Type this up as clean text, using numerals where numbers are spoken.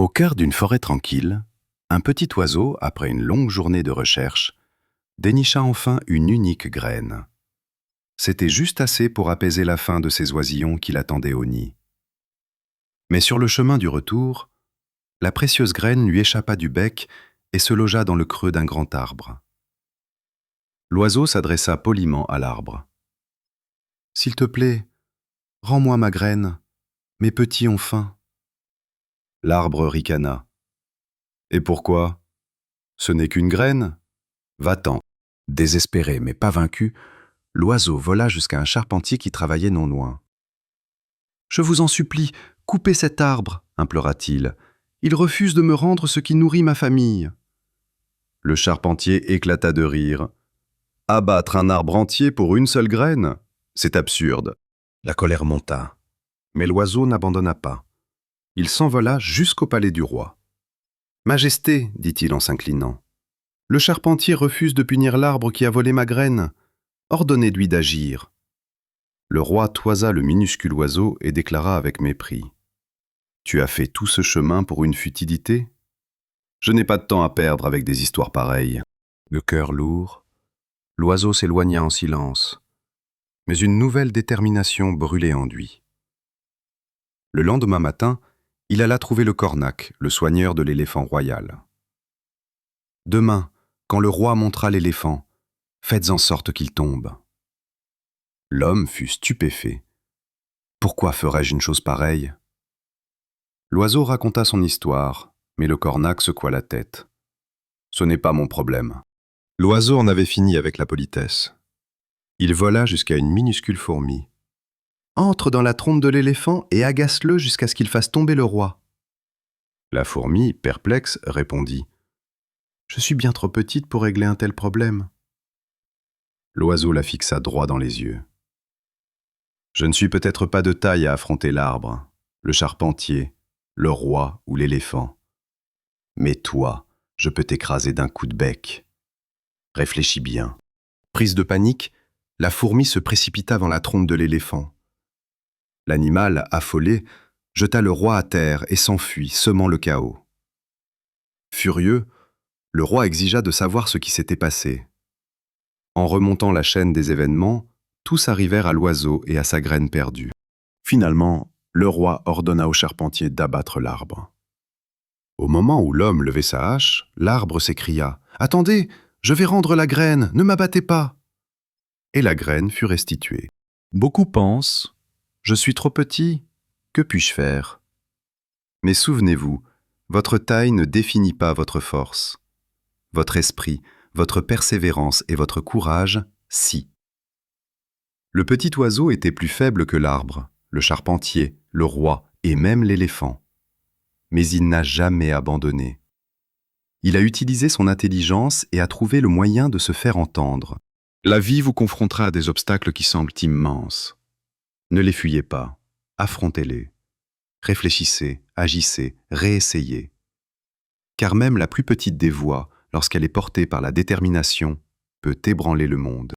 Au cœur d'une forêt tranquille, un petit oiseau, après une longue journée de recherche, dénicha enfin une unique graine. C'était juste assez pour apaiser la faim de ses oisillons qui l'attendaient au nid. Mais sur le chemin du retour, la précieuse graine lui échappa du bec et se logea dans le creux d'un grand arbre. L'oiseau s'adressa poliment à l'arbre. « S'il te plaît, rends-moi ma graine, mes petits ont faim. » L'arbre ricana. « Et pourquoi ? Ce n'est qu'une graine ? Va-t'en. » Désespéré mais pas vaincu, l'oiseau vola jusqu'à un charpentier qui travaillait non loin. « Je vous en supplie, coupez cet arbre, » implora-t-il. « Il refuse de me rendre ce qui nourrit ma famille. » Le charpentier éclata de rire. « Abattre un arbre entier pour une seule graine ? C'est absurde. » La colère monta. Mais l'oiseau n'abandonna pas. Il s'envola jusqu'au palais du roi. « Majesté, dit-il en s'inclinant, le charpentier refuse de punir l'arbre qui a volé ma graine. Ordonnez-lui d'agir. » Le roi toisa le minuscule oiseau et déclara avec mépris. « Tu as fait tout ce chemin pour une futilité ? Je n'ai pas de temps à perdre avec des histoires pareilles. » Le cœur lourd, l'oiseau s'éloigna en silence, mais une nouvelle détermination brûlait en lui. Le lendemain matin, il alla trouver le cornac, le soigneur de l'éléphant royal. « Demain, quand le roi montera l'éléphant, faites en sorte qu'il tombe. » L'homme fut stupéfait. Pourquoi ferais-je une chose pareille ? L'oiseau raconta son histoire, mais le cornac secoua la tête. « Ce n'est pas mon problème. » L'oiseau en avait fini avec la politesse. Il vola jusqu'à une minuscule fourmi. « Entre dans la trompe de l'éléphant et agace-le jusqu'à ce qu'il fasse tomber le roi. » La fourmi, perplexe, répondit. « Je suis bien trop petite pour régler un tel problème. » L'oiseau la fixa droit dans les yeux. « Je ne suis peut-être pas de taille à affronter l'arbre, le charpentier, le roi ou l'éléphant. Mais toi, je peux t'écraser d'un coup de bec. Réfléchis bien. » Prise de panique, la fourmi se précipita dans la trompe de l'éléphant. L'animal, affolé, jeta le roi à terre et s'enfuit, semant le chaos. Furieux, le roi exigea de savoir ce qui s'était passé. En remontant la chaîne des événements, tous arrivèrent à l'oiseau et à sa graine perdue. Finalement, le roi ordonna au charpentier d'abattre l'arbre. Au moment où l'homme levait sa hache, l'arbre s'écria « Attendez, je vais rendre la graine, ne m'abattez pas !» Et la graine fut restituée. Beaucoup pensent « Je suis trop petit, que puis-je faire ?» Mais souvenez-vous, votre taille ne définit pas votre force. Votre esprit, votre persévérance et votre courage, si. Le petit oiseau était plus faible que l'arbre, le charpentier, le roi et même l'éléphant. Mais il n'a jamais abandonné. Il a utilisé son intelligence et a trouvé le moyen de se faire entendre. La vie vous confrontera à des obstacles qui semblent immenses. Ne les fuyez pas, affrontez-les. Réfléchissez, agissez, réessayez. Car même la plus petite des voix, lorsqu'elle est portée par la détermination, peut ébranler le monde.